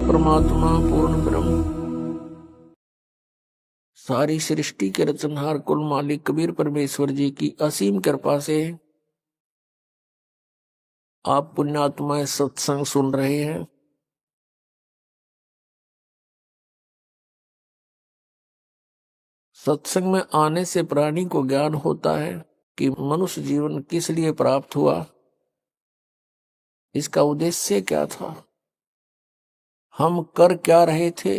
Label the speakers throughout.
Speaker 1: परमात्मा पूर्ण ब्रह्म, सारी सृष्टि के रचनहार कुल मालिक कबीर परमेश्वर जी की असीम कृपा से आप पुण्यात्माएं सत्संग सुन रहे हैं। सत्संग में आने से प्राणी को ज्ञान होता है कि मनुष्य जीवन किस लिए प्राप्त हुआ, इसका उद्देश्य क्या था, हम कर क्या रहे थे,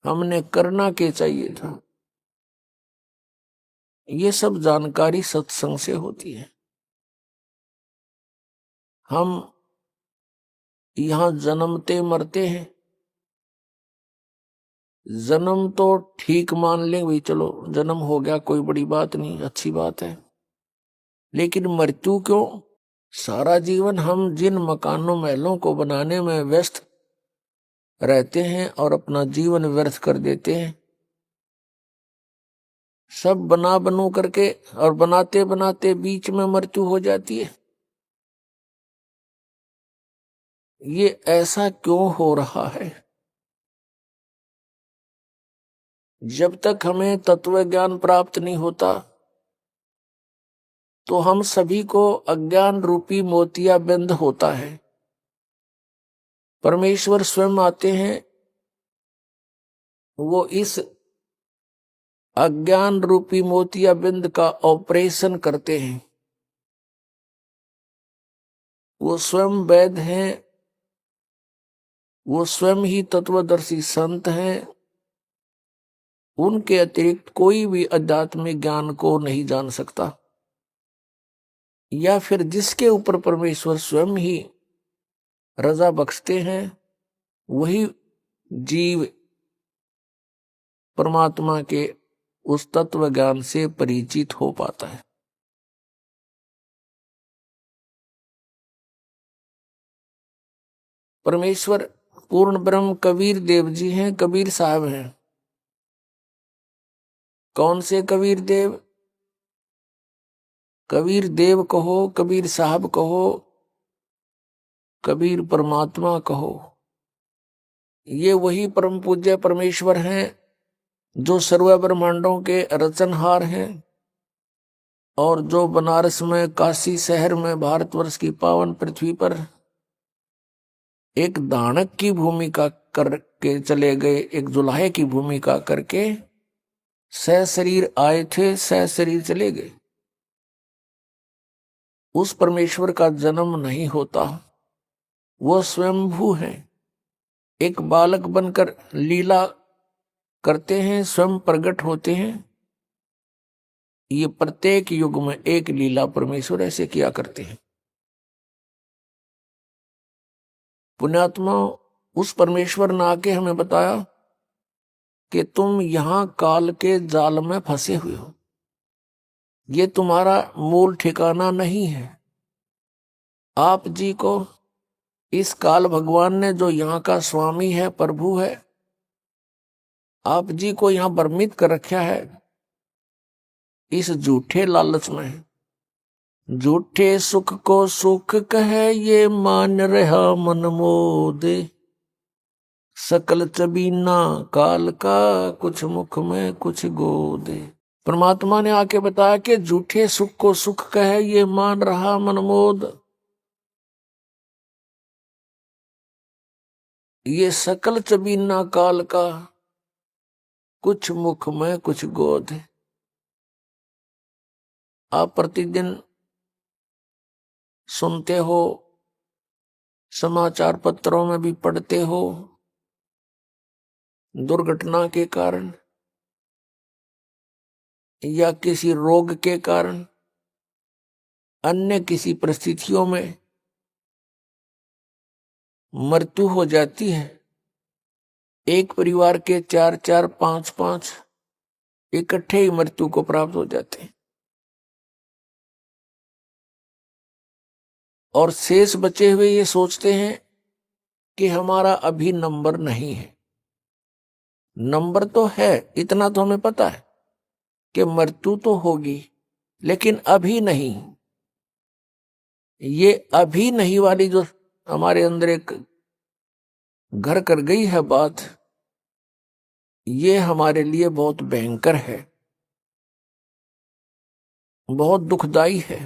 Speaker 1: हमने करना क्या चाहिए था। ये सब जानकारी सत्संग से होती है। हम यहां जन्मते मरते हैं। जन्म तो ठीक मान लें भाई, चलो जन्म हो गया, कोई बड़ी बात नहीं, अच्छी बात है। लेकिन मृत्यु क्यों? सारा जीवन हम जिन मकानों महलों को बनाने में व्यस्त रहते हैं और अपना जीवन व्यर्थ कर देते हैं, सब बना बनू करके और बनाते बनाते बीच में मृत्यु हो जाती है। ये ऐसा क्यों हो रहा है? जब तक हमें तत्व ज्ञान प्राप्त नहीं होता तो हम सभी को अज्ञान रूपी मोतियाबिंद होता है। परमेश्वर स्वयं आते हैं, वो इस अज्ञान रूपी मोतियाबिंद का ऑपरेशन करते हैं। वो स्वयं वैद्य हैं, वो स्वयं ही तत्वदर्शी संत हैं। उनके अतिरिक्त कोई भी आध्यात्मिक ज्ञान को नहीं जान सकता, या फिर जिसके ऊपर परमेश्वर स्वयं ही रजा बख्शते हैं वही जीव परमात्मा के उस तत्व ज्ञान से परिचित हो पाता है। परमेश्वर पूर्ण ब्रह्म कबीर देव जी हैं, कबीर साहब हैं। कौन से कबीर देव? कबीर देव कहो, कबीर साहब कहो, कबीर परमात्मा कहो, ये वही परम पूज्य परमेश्वर हैं जो सर्व ब्रह्मांडों के रचनहार हैं और जो बनारस में, काशी शहर में, भारतवर्ष की पावन पृथ्वी पर एक दानक की भूमिका करके चले गए, एक जुलाहे की भूमिका करके सशरीर आए थे, सशरीर चले गए। उस परमेश्वर का जन्म नहीं होता, वो स्वयंभू है। एक बालक बनकर लीला करते हैं, स्वयं प्रकट होते हैं। ये प्रत्येक युग में एक लीला परमेश्वर ऐसे किया करते हैं। पुण्यात्मा, उस परमेश्वर ने आके हमें बताया कि तुम यहां काल के जाल में फंसे हुए हो, ये तुम्हारा मूल ठिकाना नहीं है। आप जी को इस काल भगवान ने, जो यहाँ का स्वामी है, प्रभु है, आप जी को यहां भ्रमित कर रखा है इस झूठे लालच में। झूठे सुख को सुख कहे ये मान रहा मन मोदे, सकल चबीना काल का कुछ मुख में कुछ गोदे। परमात्मा ने आके बताया कि झूठे सुख को सुख कहे ये मान रहा मनमोद, ये सकल चबीना काल का कुछ मुख में कुछ गोद है। आप प्रतिदिन सुनते हो, समाचार पत्रों में भी पढ़ते हो, दुर्घटना के कारण या किसी रोग के कारण, अन्य किसी परिस्थितियों में मृत्यु हो जाती है। एक परिवार के 4-4, 5-5 इकट्ठे ही मृत्यु को प्राप्त हो जाते हैं और शेष बचे हुए ये सोचते हैं कि हमारा अभी नंबर नहीं है। नंबर तो है, इतना तो हमें पता है कि मृत्यु तो होगी, लेकिन अभी नहीं। ये अभी नहीं वाली जो हमारे अंदर एक घर कर गई है बात, ये हमारे लिए बहुत भयंकर है, बहुत दुखदाई है।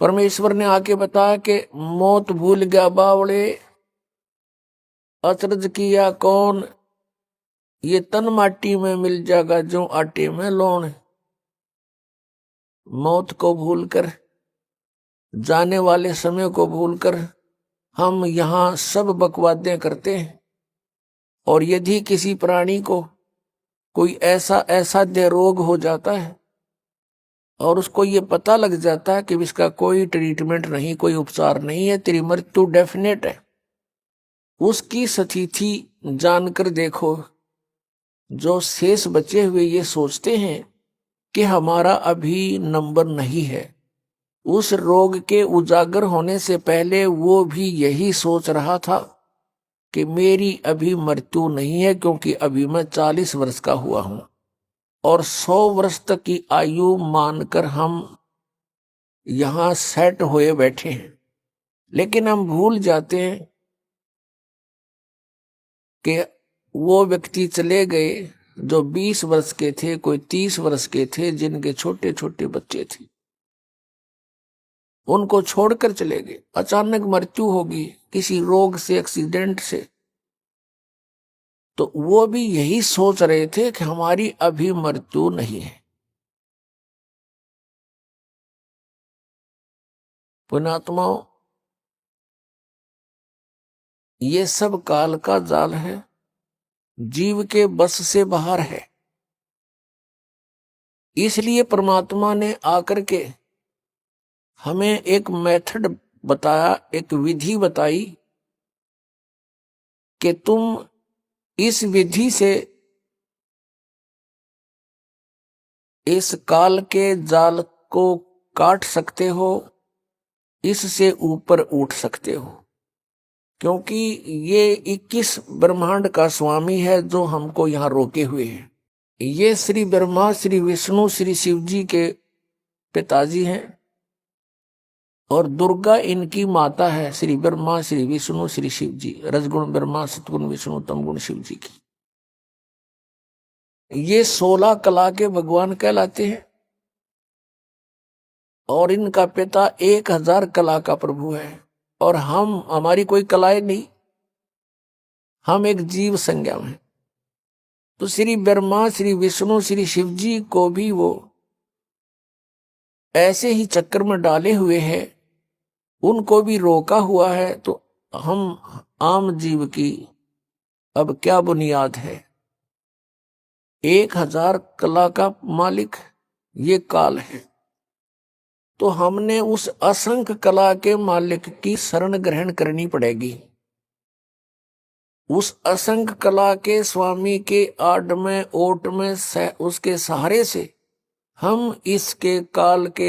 Speaker 1: परमेश्वर ने आके बताया कि मौत भूल गया बावड़े, अचरज किया कौन, ये तन माटी में मिल जाएगा जो आटे में लौण। मौत को भूलकर, जाने वाले समय को भूलकर हम यहाँ सब बकवादें करते हैं। और यदि किसी प्राणी को कोई ऐसा असाध्य रोग हो जाता है और उसको ये पता लग जाता है कि इसका कोई ट्रीटमेंट नहीं, कोई उपचार नहीं है, तेरी मृत्यु डेफिनेट है, उसकी स्थिति जानकर देखो, जो शेष बचे हुए ये सोचते हैं कि हमारा अभी नंबर नहीं है। उस रोग के उजागर होने से पहले वो भी यही सोच रहा था कि मेरी अभी मृत्यु नहीं है, क्योंकि अभी मैं 40 वर्ष का हुआ हूं और 100 वर्ष तक की आयु मानकर हम यहां सेट हुए बैठे हैं। लेकिन हम भूल जाते हैं कि वो व्यक्ति चले गए जो 20 वर्ष के थे, कोई 30 वर्ष के थे, जिनके छोटे छोटे बच्चे थे, उनको छोड़कर चले गए। अचानक मृत्यु होगी किसी रोग से, एक्सीडेंट से, तो वो भी यही सोच रहे थे कि हमारी अभी मृत्यु नहीं है। पुण्यात्माओं, ये सब काल का जाल है, जीव के बस से बाहर है। इसलिए परमात्मा ने आकर के हमें एक मेथड बताया, एक विधि बताई कि तुम इस विधि से इस काल के जाल को काट सकते हो, इससे ऊपर उठ सकते हो। क्योंकि ये 21 ब्रह्मांड का स्वामी है जो हमको यहाँ रोके हुए है। ये श्री ब्रह्मा, श्री विष्णु, श्री शिव जी के पिताजी हैं और दुर्गा इनकी माता है। श्री ब्रह्मा, श्री विष्णु, श्री शिव जी, रजगुण ब्रह्मा, सतगुण विष्णु, तमगुण शिव जी की। ये 16 कला के भगवान कहलाते हैं और इनका पिता 1000 कला का प्रभु है। और हमारी कोई कलाएं नहीं, हम एक जीव संज्ञा में। तो श्री ब्रह्मा, श्री विष्णु, श्री शिव जी को भी वो ऐसे ही चक्कर में डाले हुए हैं, उनको भी रोका हुआ है। तो हम आम जीव की अब क्या बुनियाद है? 1000 कला का मालिक ये काल है। तो हमने उस असंख्य कला के मालिक की शरण ग्रहण करनी पड़ेगी। उस असंख्य कला के स्वामी के आड़ में, ओट में, उसके सहारे से हम इसके काल के